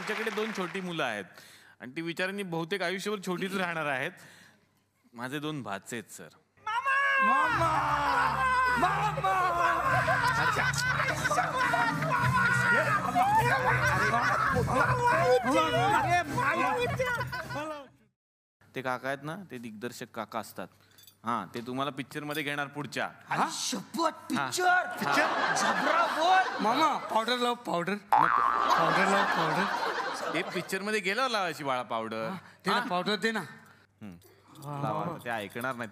त्यांच्याकडे 2 छोटी मुलं आहेत आणि ती विचारांनी बहुतेक आयुष्यभर छोटीच राहणार आहेत. माझे 2 भाचे आहेत सर. ते काका आहेत ना, ते दिग्दर्शक काका असतात. हा, ते तुम्हाला पिक्चर मध्ये घेणार पुढच्या. मामा पावडर लाव, पावडर ते पिक्चर मध्ये गेल्यावर लावायची बाळा पावडर. पावडर दे ना. ते ऐकणार नाही,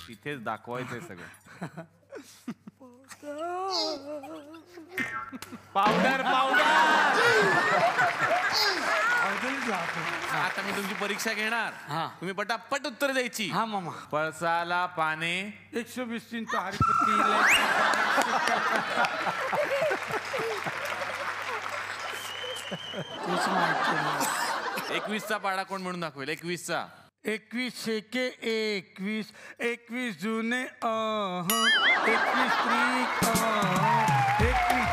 तिथेच दाखवायचंय सगळं. Powder powder. आता मी तुमची परीक्षा घेणार, तुम्ही पटापट उत्तर द्यायची. हा मामा. पळसाला पाने 120 हरिपत्ती. 21चा पाडा कोण म्हणून दाखवेल? 21चा. 21 एके 21, 21 जुने 21 त्रिक 21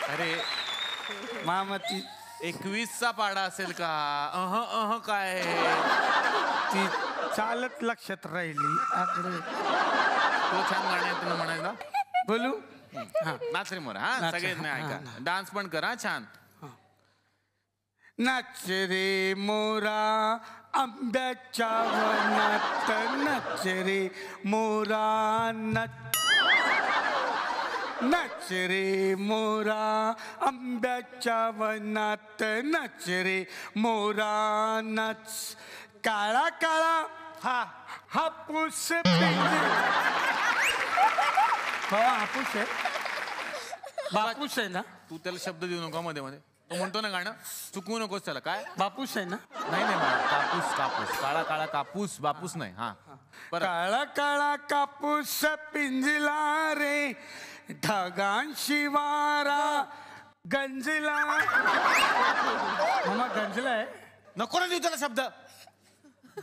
अरे मामाती 21चा पाडा असेल का? काय ती चालत लक्षात राहिली. तो छान गाणं आहे, तुला म्हणायला बोलू. नाच रे मोरा. हा, सगळे ऐका, डान्स पण करा छान. नाच रे मोरा आंब्याच्या वनात, नाच रे मोरा नाच रे मोरा आंब्याच्या वनात, नाच रे मोरा नाच. काळा काळा हापूस हापूस आहे, बापूस आहे ना. तू त्याला शब्द देऊ नको मध्ये मध्ये. तो म्हणतो ना गाणं, चुकवू नकोस त्याला. काय बापूस आहे ना? नाही कापूस कापूस. काळा काळा कापूस, बापूस नाही. हा, काळा काळा कापूस पिंजला रे, ढगांशी वारा गंजला. मामा गंजला आहे? नको ना देऊ त्याला शब्द.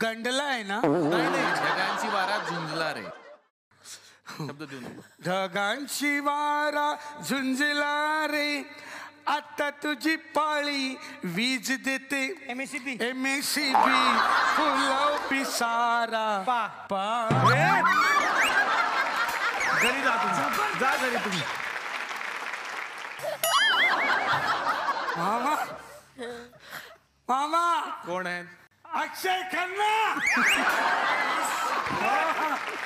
गंडला आहे ना? नाही, ढगांची वारा झुंजला रे. शब्द देऊ नको. ढगांशी वारा झुंजला रे, आता तुझी पाळी वीज देते. MSCB फुलव पिसारा. घरी जा तुम्ही, जा घरी तुम्ही. मामा मामा कोण आहे? अक्षय खन्ना.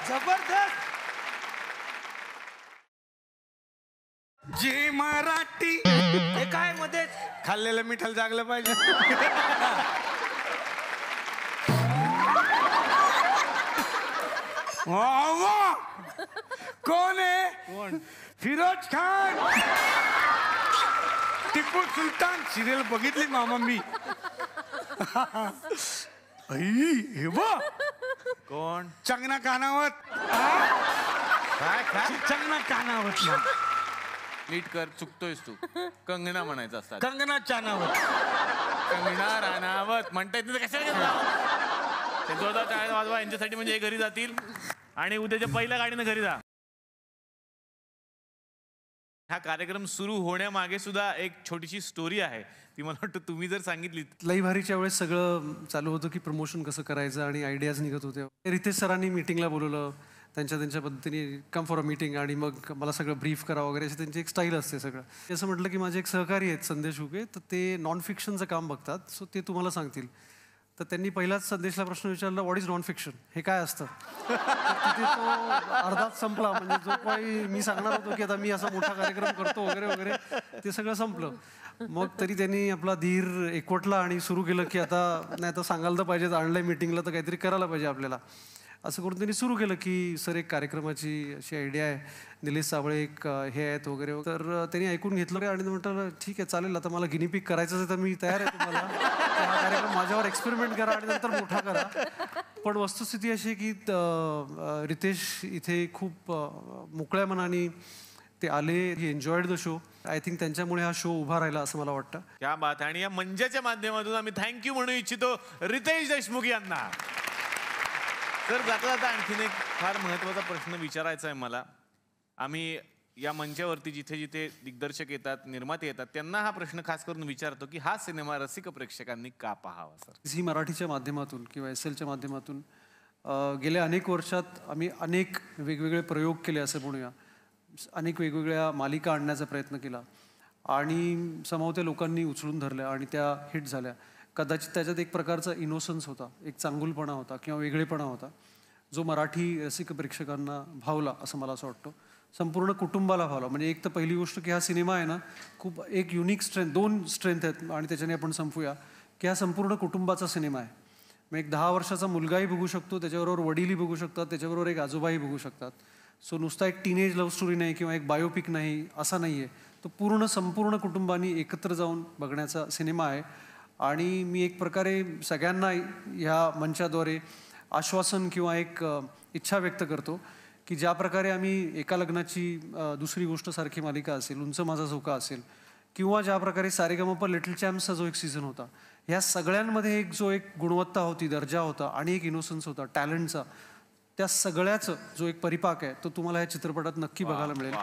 जबरदस्त. जे मराठी. हे काय मध्ये खाल्लेलं मिठाला जागलं पाहिजे. कोण आहे? कोण? फिरोज खान. टिपू सुलतान सिरियल बघितली मामा मी. हे बा कोण? चंगना कानावत. काय चंगना कानावत ना. नीट कर, चुकतोयस तू. कंगना म्हणायचं असतात. कंगना चानावत. कंगना राणावत म्हणता येत कशाला? ते जोरदार टाळ्या वाजवा यांच्यासाठी, म्हणजे हे घरी जातील आणि उद्याच्या पहिल्या गाडीनं घरी जा. हा कार्यक्रम सुरू होण्यामागे सुद्धा एक छोटीशी स्टोरी आहे. ती मला वाटतं तुम्ही जर सांगितली. लई भारीच्या वेळेस सगळं चालू होतं की प्रमोशन कसं करायचं आणि आयडियाज निघत होते. रितेश सरांनी मीटिंगला बोलवलं, त्यांच्या पद्धतीने कम फॉर अ मीटिंग, आणि मग मला सगळं ब्रीफ करा वगैरे, अशी त्यांची एक स्टाईल असते सगळं. असं म्हटलं की माझे एक सहकारी आहेत संदेश हुके, तर ते नॉन फिक्शनचं काम बघतात, सो ते तुम्हाला सांगतील. तर त्यांनी पहिलाच संदेशला प्रश्न विचारला, व्हॉट इज नॉन फिक्शन, हे काय असतं? तिथे तो अर्धाच संपला. म्हणजे जो काही मी सांगणार होतो की आता मी असा मोठा कार्यक्रम करतो वगैरे वगैरे, ते सगळं संपलं. मग तरी त्यांनी आपला धीर एकवटला आणि सुरू केलं की आता नाही तर सांगायला तर पाहिजे, आणलंय मीटिंगला तर काहीतरी करायला पाहिजे आपल्याला. असं करून त्यांनी सुरू केलं की सर एक कार्यक्रमाची अशी आयडिया आहे, निलेश साबळे एक हे आहेत वगैरे. तर त्यांनी ऐकून घेतलं आणि म्हटलं ठीक आहे चालेल, आता मला गिनीपिक करायचं आहे तर मी तयार आहे तुम्हाला. हा कार्यक्रम माझ्यावर एक्सपेरिमेंट करा आणि नंतर मोठा करा. पण वस्तुस्थिती अशी आहे की रितेश इथे खूप मोकळ्या मनाने ते आले, he enjoyed the show. I think त्यांच्यामुळे हा शो उभा राहिला असं मला वाटतं. क्या बात आहे. आणि या मंचाच्या माध्यमातून आम्ही थँक्यू म्हणू इच्छितो रितेश देशमुख यांना. तर जाता जाता आणखीन एक फार महत्वाचा प्रश्न विचारायचा आहे मला. आम्ही या मंचावरती जिथे जिथे दिग्दर्शक येतात, निर्माते येतात, त्यांना हा प्रश्न खास करून विचारतो की हा सिनेमा रसिक प्रेक्षकांनी का पाहावा सर? झी मराठीच्या माध्यमातून किंवा SLच्या माध्यमातून गेल्या अनेक वर्षात आम्ही अनेक वेगवेगळे प्रयोग केले असं म्हणूया. अनेक वेगवेगळ्या मालिका आणण्याचा प्रयत्न केला आणि समोर लोकांनी उचलून धरल्या आणि त्या हिट झाल्या. कदाचित त्याच्यात एक प्रकारचा इनोसन्स होता, एक चांगुलपणा होता किंवा वेगळेपणा होता, जो मराठी रसिक प्रेक्षकांना भावला असं मला असं वाटतं. संपूर्ण कुटुंबाला भावला. म्हणजे एक तर पहिली गोष्ट की हा सिनेमा आहे ना, खूप एक युनिक स्ट्रेंथ, 2 स्ट्रेंथ आहेत आणि त्याच्याने आपण संपूया की हा संपूर्ण कुटुंबाचा सिनेमा आहे. मग एक 10 वर्षाचा मुलगाही बघू शकतो, त्याच्याबरोबर वडीलही बघू शकतात, त्याच्याबरोबर एक आजोबाही बघू शकतात. सो नुसता एक टीनेज लव्ह स्टोरी नाही किंवा एक बायोपिक नाही असा नाही आहे. तो संपूर्ण कुटुंबानी एकत्र जाऊन बघण्याचा सिनेमा आहे. आणि मी एक प्रकारे सगळ्यांना ह्या मंचाद्वारे आश्वासन किंवा एक इच्छा व्यक्त करतो की ज्या प्रकारे आम्ही एका लग्नाची दुसरी गोष्ट सारखी मालिका असेल, उंच माझा झोका असेल, किंवा ज्या प्रकारे सारेगमप लिटिल चॅम्प्सचा जो एक सीझन होता, ह्या सगळ्यांमध्ये एक गुणवत्ता होती, दर्जा होता आणि एक इनोसन्स होता टॅलेंटचा, त्या सगळ्याचं जो एक परिपाक आहे तो तुम्हाला या चित्रपटात नक्की बघायला मिळेल.